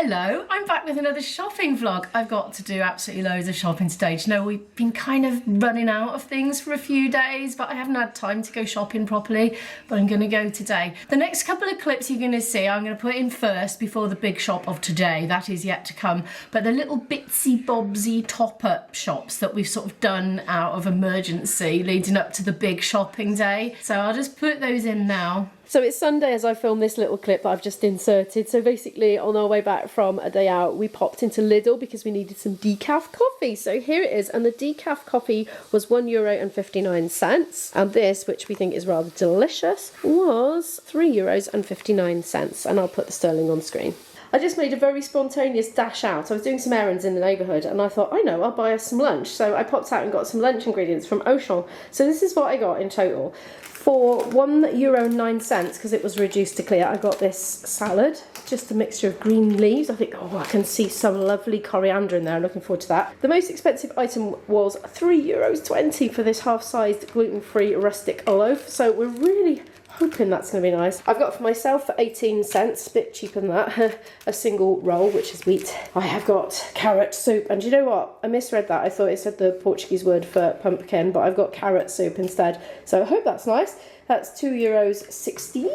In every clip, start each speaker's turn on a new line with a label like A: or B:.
A: Hello, I'm back with another shopping vlog. I've got to do absolutely loads of shopping today. Do you know, we've been kind of running out of things for a few days, but I haven't had time to go shopping properly, but I'm gonna go today. The next couple of clips you're gonna see, I'm gonna put in first before the big shop of today. That is yet to come. But the little bitsy bobsy top-up shops that we've sort of done out of emergency leading up to the big shopping day. So I'll just put those in now. So it's Sunday as I film this little clip that I've just inserted. So basically on our way back from a day out, we popped into Lidl because we needed some decaf coffee. So here it is, and the decaf coffee was €1.59. And this, which we think is rather delicious, was €3.59. And I'll put the sterling on screen. I just made a very spontaneous dash out. I was doing some errands in the neighbourhood and I thought, I know, I'll buy us some lunch. So I popped out and got some lunch ingredients from Auchan. So this is what I got in total. For €1.09, because it was reduced to clear, I got this salad, just a mixture of green leaves. I think, oh, I can see some lovely coriander in there. I'm looking forward to that. The most expensive item was €3.20 for this half-sized gluten-free rustic loaf. So we're really hoping that's going to be nice. I've got for myself for 18 cents, a bit cheaper than that, a single roll, which is wheat. I have got carrot soup, and you know what? I misread that. I thought it said the Portuguese word for pumpkin, but I've got carrot soup instead. So I hope that's nice. That's €2.60.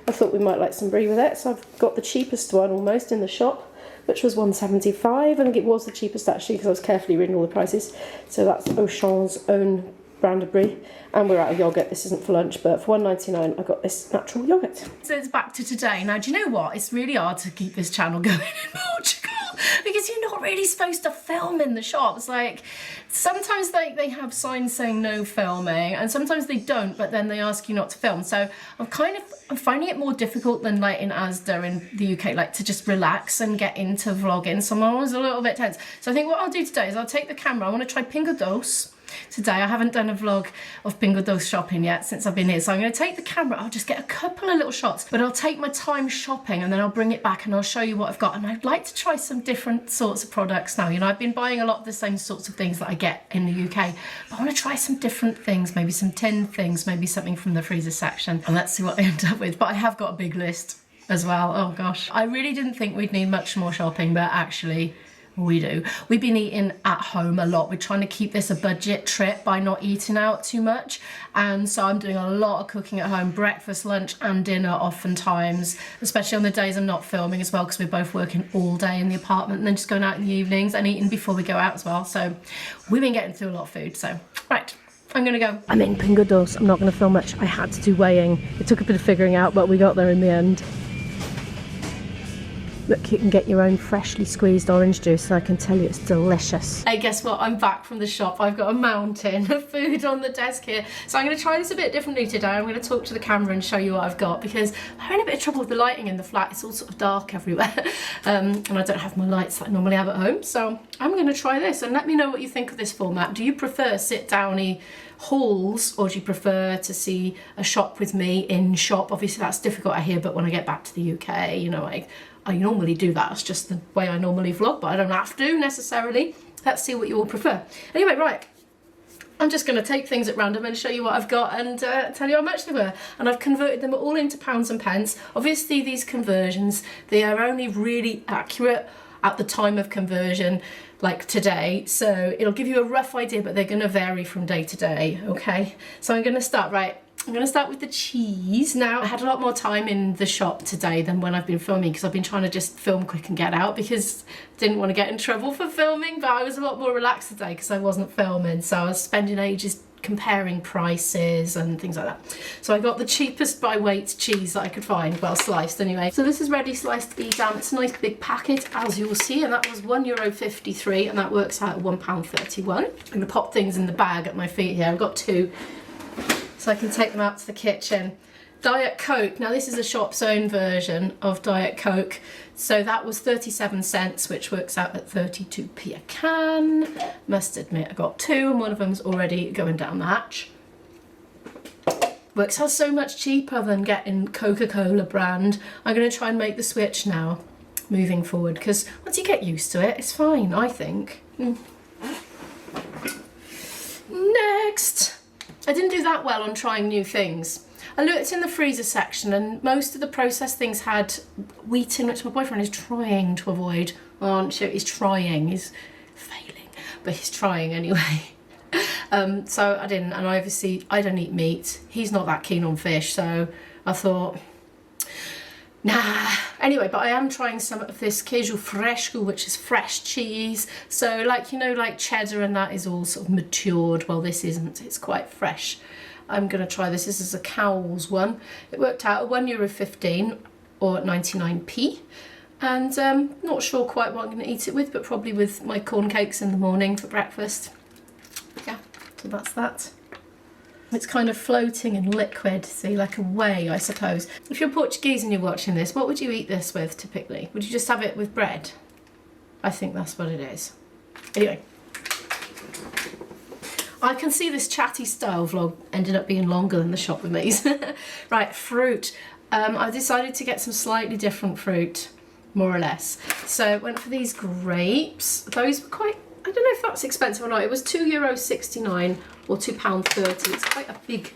A: I thought we might like some brie with it, so I've got the cheapest one almost in the shop, which was €1.75. I think it was the cheapest actually because I was carefully reading all the prices. So that's Auchan's own brand of brie, and we're out of yoghurt. This isn't for lunch, but for $1.99 I got this natural yoghurt. So it's back to today. Now, do you know what? It's really hard to keep this channel going in Portugal because you're not really supposed to film in the shops. Like, sometimes they have signs saying no filming, and sometimes they don't, but then they ask you not to film. So I'm finding it more difficult than like in Asda in the UK, like to just relax and get into vlogging. So I'm always a little bit tense. So I think what I'll do today is I'll take the camera. I want to try Pingo Doce. Today I haven't done a vlog of Pingo Doce shopping yet since I've been here, so I'm going to take the camera. I'll just get a couple of little shots, but I'll take my time shopping and then I'll bring it back and I'll show you what I've got. And I'd like to try some different sorts of products now. You know, I've been buying a lot of the same sorts of things that I get in the UK, but I want to try some different things, maybe some tin things, maybe something from the freezer section, and let's see what I end up with. But I have got a big list as well. Oh gosh, I really didn't think we'd need much more shopping, but actually we do. We've been eating at home a lot. We're trying to keep this a budget trip by not eating out too much. And so I'm doing a lot of cooking at home, breakfast, lunch and dinner oftentimes, especially on the days I'm not filming as well, because we're both working all day in the apartment and then just going out in the evenings and eating before we go out as well. So we've been getting through a lot of food. So, right, I'm gonna go. I'm in Pingo Doce. I'm not gonna film much. I had to do weighing. It took a bit of figuring out, but we got there in the end. Look, you can get your own freshly squeezed orange juice, and I can tell you it's delicious. Hey, guess what? I'm back from the shop. I've got a mountain of food on the desk here. So I'm going to try this a bit differently today. I'm going to talk to the camera and show you what I've got, because I'm having a bit of trouble with the lighting in the flat. It's all sort of dark everywhere. And I don't have my lights that I normally have at home. So I'm going to try this, and let me know what you think of this format. Do you prefer sit-downy hauls, or do you prefer to see a shop with me in shop? Obviously that's difficult out here, but when I get back to the UK, you know, I normally do that. It's just the way I normally vlog, but I don't have to necessarily. Let's see what you all prefer. Anyway, right, I'm just going to take things at random and show you what I've got and tell you how much they were. And I've converted them all into pounds and pence. Obviously these conversions, they are only really accurate at the time of conversion, like today. So it'll give you a rough idea, but they're going to vary from day to day, okay? So I'm going to start, I'm going to start with the cheese. Now, I had a lot more time in the shop today than when I've been filming, because I've been trying to just film quick and get out because I didn't want to get in trouble for filming, but I was a lot more relaxed today because I wasn't filming, so I was spending ages comparing prices and things like that. So I got the cheapest by weight cheese that I could find, well sliced anyway. So this is ready sliced Edam. It's a nice big packet, as you'll see, and that was €1.53, and that works out at £1.31. I'm going to pop things in the bag at my feet here. I've got two, so I can take them out to the kitchen. Diet Coke. Now this is a shop's own version of Diet Coke. So that was 37 cents, which works out at 32p a can. Must admit I got two, and one of them's already going down the hatch. Works out so much cheaper than getting Coca-Cola brand. I'm going to try and make the switch now, moving forward, because once you get used to it, it's fine, I think. Next. I didn't do that well on trying new things. I looked in the freezer section and most of the processed things had wheat in, which my boyfriend is trying to avoid. Well, I'm sure he's trying, he's failing, but he's trying anyway. So I didn't, and obviously I don't eat meat. He's not that keen on fish, so I thought, nah. Anyway, but I am trying some of this queijo fresco, which is fresh cheese. So like, you know, like cheddar and that is all sort of matured. Well, this isn't, it's quite fresh. I'm gonna try this. This is a Cowell's one. It worked out at €1.15 or 99p. And not sure quite what I'm gonna eat it with, but probably with my corn cakes in the morning for breakfast. Yeah, so that's that. It's kind of floating in liquid, see, like a whey, I suppose. If you're Portuguese and you're watching this, what would you eat this with typically? Would you just have it with bread? I think that's what it is. Anyway. I can see this chatty style vlog ended up being longer than the shop with me. Right, fruit. I decided to get some slightly different fruit, more or less. So I went for these grapes. Those were quite, I don't know if that's expensive or not. It was €2.69 or £2.30. It's quite a big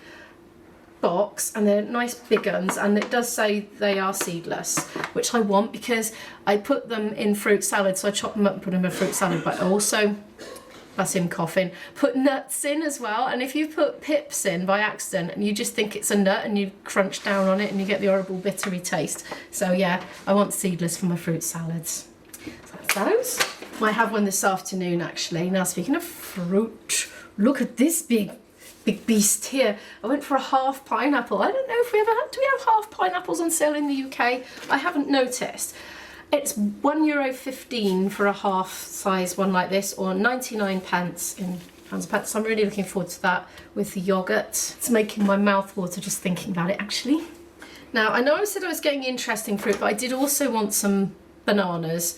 A: box and they're nice big ones, and it does say they are seedless, which I want because I put them in fruit salad. So I chop them up and put them in a fruit salad, but also, that's him coughing, put nuts in as well. And if you put pips in by accident and you just think it's a nut and you crunch down on it and you get the horrible bittery taste. So yeah, I want seedless for my fruit salads. So that's those. Might have one this afternoon actually. Now speaking of fruit, look at this big beast here. I went for a half pineapple. I don't know if we ever had, do we have half pineapples on sale in the UK? I haven't noticed. It's €1.15 for a half size one like this, or 99 pence in pounds and pence. So I'm really looking forward to that with the yogurt. It's making my mouth water just thinking about it actually. Now I know I said I was getting interesting fruit, but I did also want some bananas.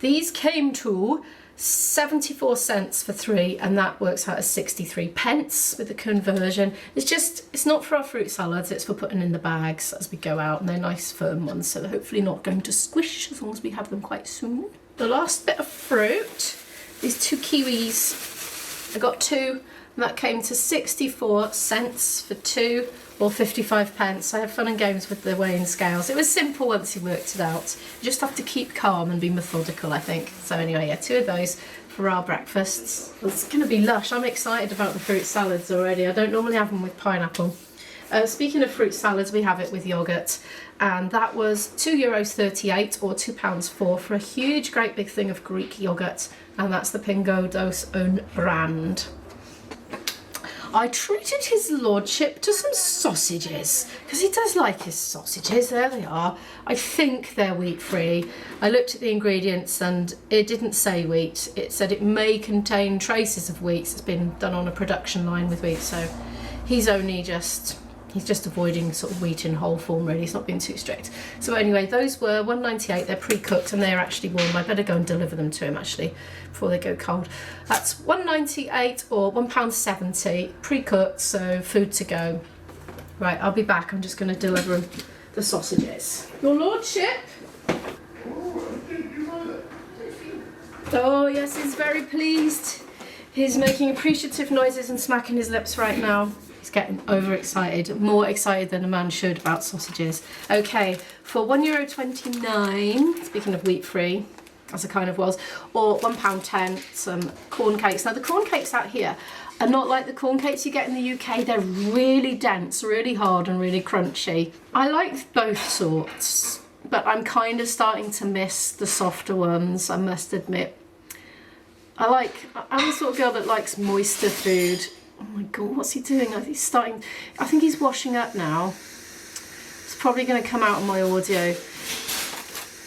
A: These came to 74 cents for 3, and that works out as 63 pence with the conversion. It's not for our fruit salads, it's for putting in the bags as we go out, and they're nice firm ones, so they're hopefully not going to squish as long as we have them quite soon. The last bit of fruit, these 2 kiwis. I got 2, and that came to 64 cents for 2, or 55 pence. I had fun and games with the weighing scales. It was simple once you worked it out. You just have to keep calm and be methodical, I think. So anyway, yeah, 2 of those for our breakfasts. It's gonna be lush. I'm excited about the fruit salads already. I don't normally have them with pineapple. Speaking of fruit salads, we have it with yogurt, and that was €2.38 or £2.04 for a huge, great big thing of Greek yogurt, and that's the Pingo Doce own brand. I treated his lordship to some sausages, because he does like his sausages. There they are. I think they're wheat-free. I looked at the ingredients and it didn't say wheat. It said it may contain traces of wheat. It's been done on a production line with wheat, so he's just avoiding sort of wheat in whole form really. He's not being too strict. So anyway, those were $1.98. They're pre-cooked and they're actually warm. I better go and deliver them to him actually before they go cold. That's $1.98 or £1.70 pre-cooked, so food to go. Right, I'll be back. I'm just going to deliver him the sausages. Your lordship. Oh yes, he's very pleased. He's making appreciative noises and smacking his lips right now. He's getting overexcited, more excited than a man should about sausages. Okay, for €1.29, speaking of wheat-free, as it kind of was, or £1.10, some corn cakes. Now the corn cakes out here are not like the corn cakes you get in the UK. They're really dense, really hard and really crunchy. I like both sorts, but I'm kind of starting to miss the softer ones, I must admit. I'm the sort of girl that likes moister food. Oh my god, what's he doing? I think he's washing up now. It's probably going to come out on my audio.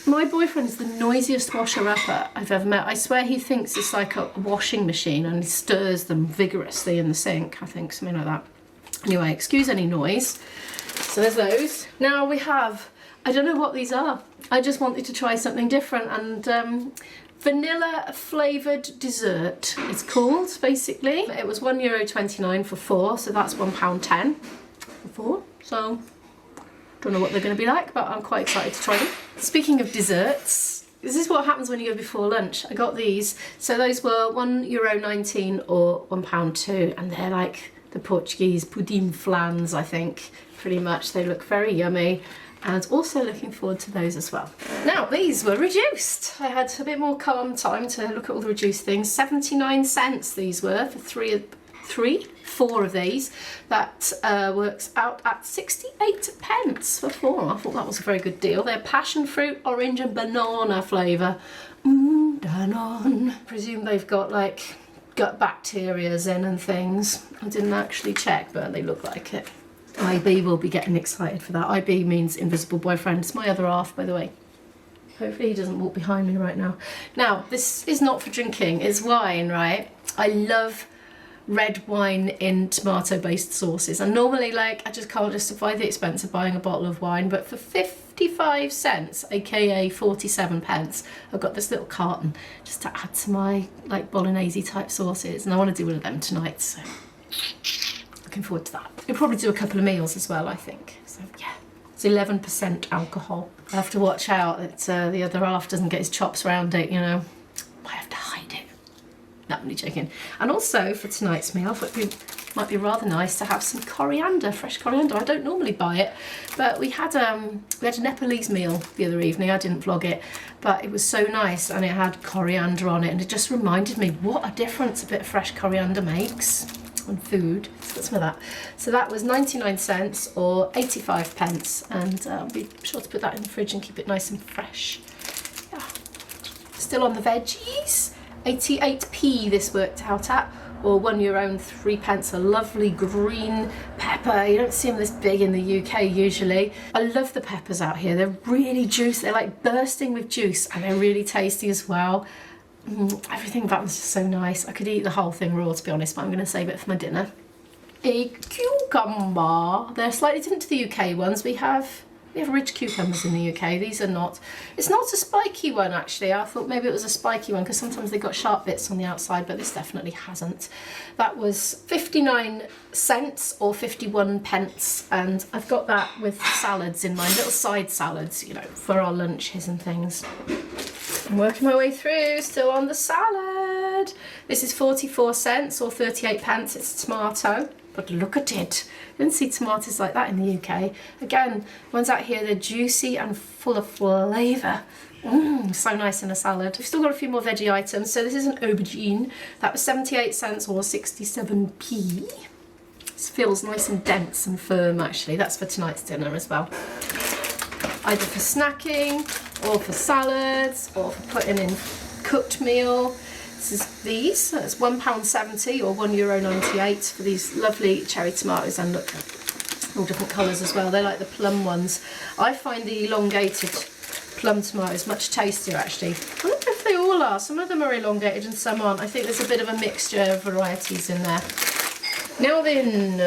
A: My boyfriend is the noisiest washer-upper I've ever met. I swear he thinks it's like a washing machine and he stirs them vigorously in the sink, I think, something like that. Anyway, excuse any noise. So there's those. Now we have, I don't know what these are. I just wanted to try something different, and vanilla flavoured dessert it's called, basically. It was €1.29 for 4, so that's £1.10 for 4. So don't know what they're going to be like, but I'm quite excited to try them. Speaking of desserts, this is what happens when you go before lunch. I got these, so those were €1.19 or £1.02, and they're the Portuguese pudim flans, I think, pretty much. They look very yummy. And also looking forward to those as well. Now, these were reduced. I had a bit more calm time to look at all the reduced things. 79 cents these were for four of these. That works out at 68 pence for 4. I thought that was a very good deal. They're passion fruit, orange and banana flavour. Danone. Presume they've got like gut bacterias in and things. I didn't actually check, but they look like it. IB will be getting excited for that. IB means invisible boyfriend. It's my other half, by the way. Hopefully he doesn't walk behind me right now. Now, this is not for drinking, it's wine, right? I love red wine in tomato-based sauces. And normally, like, I just can't justify the expense of buying a bottle of wine, but for 55 cents, aka 47 pence, I've got this little carton just to add to my, like, bolognese type sauces. And I want to do one of them tonight, so looking forward to that. We'll probably do a couple of meals as well, I think. So yeah, it's 11% alcohol. I have to watch out that the other half doesn't get his chops round it, you know. I have to hide it. No, I'm only joking. And also for tonight's meal, I thought it might be rather nice to have some coriander, fresh coriander. I don't normally buy it, but we had a Nepalese meal the other evening. I didn't vlog it, but it was so nice, and it had coriander on it, and it just reminded me what a difference a bit of fresh coriander makes on food. Let's get some of that. So that was 99 cents or 85 pence, and I'll be sure to put that in the fridge and keep it nice and fresh. Yeah. Still on the veggies, 88p this worked out at, or €1 and 3 pence. A lovely green pepper. You don't see them this big in the UK usually. I love the peppers out here. They're really juicy. They're like bursting with juice, and they're really tasty as well. Everything about them is just so nice. I could eat the whole thing raw, to be honest, but I'm going to save it for my dinner. A cucumber. They're slightly different to the UK ones. We have ridge cucumbers in the UK. These are not. It's not a spiky one, actually. I thought maybe it was a spiky one because sometimes they've got sharp bits on the outside, but this definitely hasn't. That was 59 cents or 51 pence, and I've got that with salads in mind, little side salads, you know, for our lunches and things. I'm working my way through, still on the salad. This is 44 cents or 38 pence. It's tomato, but look at it. I didn't see tomatoes like that in the UK. Again, ones out here, they're juicy and full of flavour. So nice in a salad. We've still got a few more veggie items. So this is an aubergine. That was 78 cents or 67p. This feels nice and dense and firm, actually. That's for tonight's dinner as well. Either for snacking, or for salads, or for putting in cooked meal. This is these, so it's £1.70 or €1.98 for these lovely cherry tomatoes, and look, all different colours as well. They're like the plum ones. I find the elongated plum tomatoes much tastier, actually. I wonder if they all are. Some of them are elongated and some aren't. I think there's a bit of a mixture of varieties in there. Now then,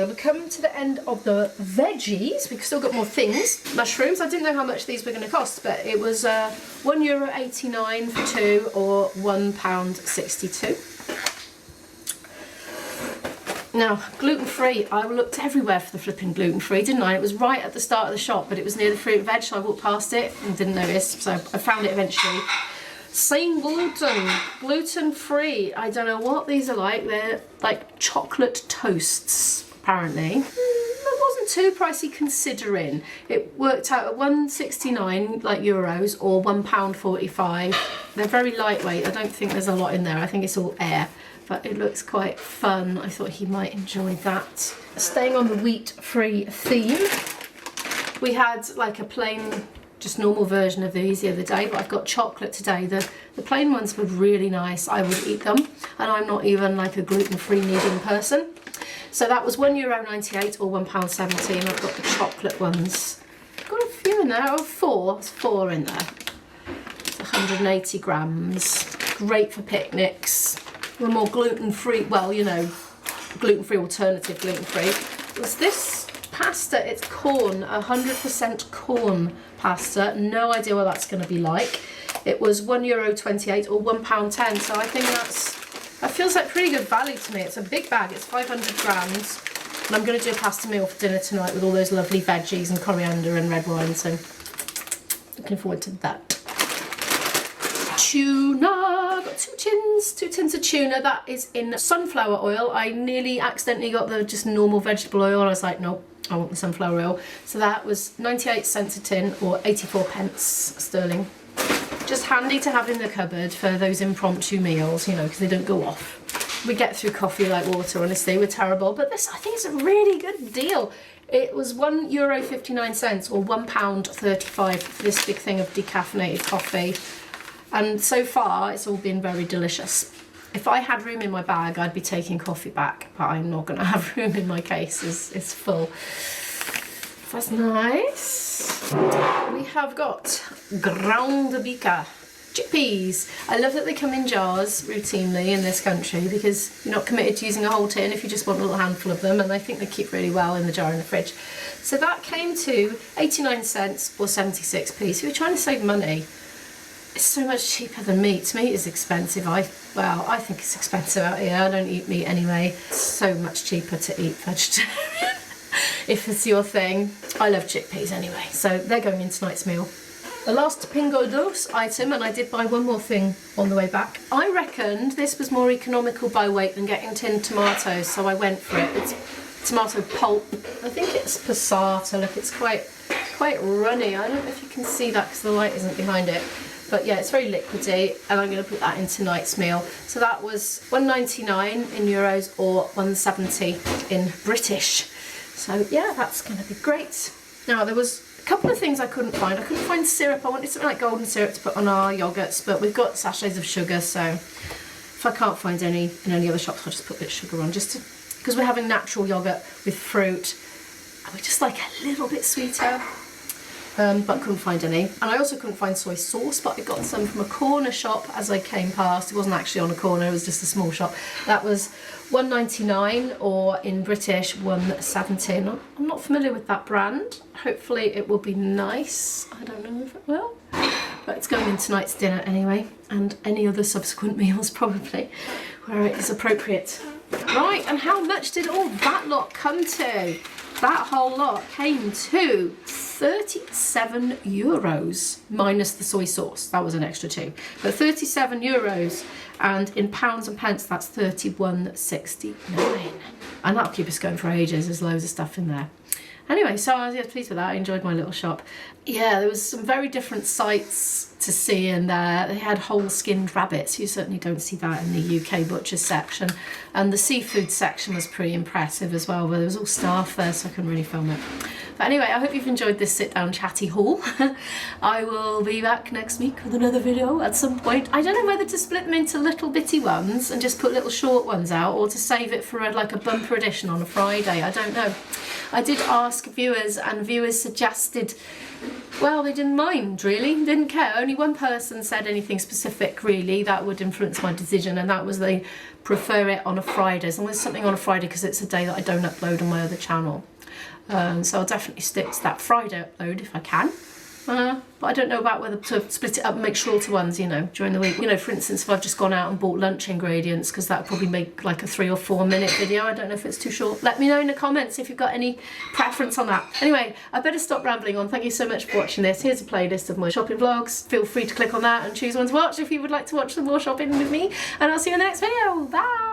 A: we come to the end of the veggies. We've still got more things. Mushrooms, I didn't know how much these were going to cost, but it was €1.89 for 2 or £1.62. Now, gluten-free, I looked everywhere for the flipping gluten-free, didn't I? It was right at the start of the shop, but it was near the fruit and veg, so I walked past it and didn't notice, so I found it eventually. Same gluten, gluten-free. I don't know what these are like. They're like chocolate toasts, apparently. It wasn't too pricey considering. It worked out at 169 like euros or £1.45. They're very lightweight. I don't think there's a lot in there. I think it's all air, but it looks quite fun. I thought he might enjoy that. Staying on the wheat-free theme, we had like a plain, just normal version of these the other day, but I've got chocolate today. The plain ones were really nice. I would eat them, and I'm not even like a gluten-free needing person. So that was €1.98 or £1.70, and I've got the chocolate ones. I've got a few in there, or 4. There's 4 in there. It's 180 grams. Great for picnics. We're more gluten-free, well, you know, gluten-free alternative gluten-free. Was this pasta? It's corn, 100% corn pasta. No idea what that's going to be like. It was €1.28 or £1.10, so I think that feels like pretty good value to me. It's a big bag, it's 500 grams, and I'm going to do a pasta meal for dinner tonight with all those lovely veggies and coriander and red wine, so looking forward to that. Tuna, got two tins of tuna. That is in sunflower oil. I nearly accidentally got the just normal vegetable oil. I was like, no, I want the sunflower oil. So that was 98 cents a tin, or 84 pence sterling. Just handy to have in the cupboard for those impromptu meals, you know, because they don't go off. We get through coffee like water, honestly, we're terrible. But this, I think, is a really good deal. It was €1.59 or £1.35 for this big thing of decaffeinated coffee. And so far, it's all been very delicious. If I had room in my bag, I'd be taking coffee back, but I'm not going to have room in my case. It's full. That's nice. We have got ground bica chickpeas. I love that they come in jars routinely in this country because you're not committed to using a whole tin if you just want a little handful of them, and I think they keep really well in the jar in the fridge. So that came to 89 cents or 76p. So if you're trying to save money, it's so much cheaper than meat. Meat is expensive. I think it's expensive out here. I don't eat meat anyway. It's so much cheaper to eat vegetarian. If it's your thing. I love chickpeas anyway, so they're going in tonight's meal. The last Pingo Doce item, and I did buy one more thing on the way back. I reckoned this was more economical by weight than getting tinned tomatoes, so I went for it. It's tomato pulp. I think it's passata. Look, it's quite runny. I don't know if you can see that because the light isn't behind it. But yeah, it's very liquidy, and I'm going to put that in tonight's meal. So that was €1.99 in euros or 1.70 in British. So yeah, that's going to be great. Now, there was a couple of things I couldn't find. I couldn't find syrup. I wanted something like golden syrup to put on our yoghurts, but we've got sachets of sugar, so if I can't find any in any other shops, I'll just put a bit of sugar on, just because we're having natural yoghurt with fruit, and we just like a little bit sweeter. But couldn't find any. And I also couldn't find soy sauce, but I got some from a corner shop as I came past. It wasn't actually on a corner, it was just a small shop. That was $1.99 or in British $1.70. I'm not familiar with that brand. Hopefully it will be nice. I don't know if it will. But it's going in tonight's dinner anyway, and any other subsequent meals probably, where it is appropriate. Right, and how much did all that lot come to? That whole lot came to €37 minus the soy sauce. That was an extra £2. But €37, and in pounds and pence, that's 31.69. And that'll keep us going for ages. There's loads of stuff in there. Anyway, so I was pleased with that. I enjoyed my little shop. Yeah, there was some very different sights to see in there. They had whole skinned rabbits. You certainly don't see that in the UK butcher's section. And the seafood section was pretty impressive as well, but there was all staff there, so I couldn't really film it. But anyway, I hope you've enjoyed this sit down chatty haul. I will be back next week with another video at some point. I don't know whether to split them into little bitty ones and just put little short ones out, or to save it for like a bumper edition on a Friday. I don't know. I did ask viewers, and viewers suggested, well, they didn't mind really, didn't care. Only one person said anything specific really that would influence my decision, and that was they prefer it on a Friday, as long as something on a Friday, because it's a day that I don't upload on my other channel. So I'll definitely stick to that Friday upload if I can. But I don't know about whether to split it up and make shorter ones, you know, during the week. You know, for instance, if I've just gone out and bought lunch ingredients, because that would probably make like a 3 or 4 minute video. I don't know if it's too short. Let me know in the comments if you've got any preference on that. Anyway, I better stop rambling on. Thank you so much for watching this. Here's a playlist of my shopping vlogs. Feel free to click on that and choose one to watch if you would like to watch some more shopping with me. And I'll see you in the next video. Bye!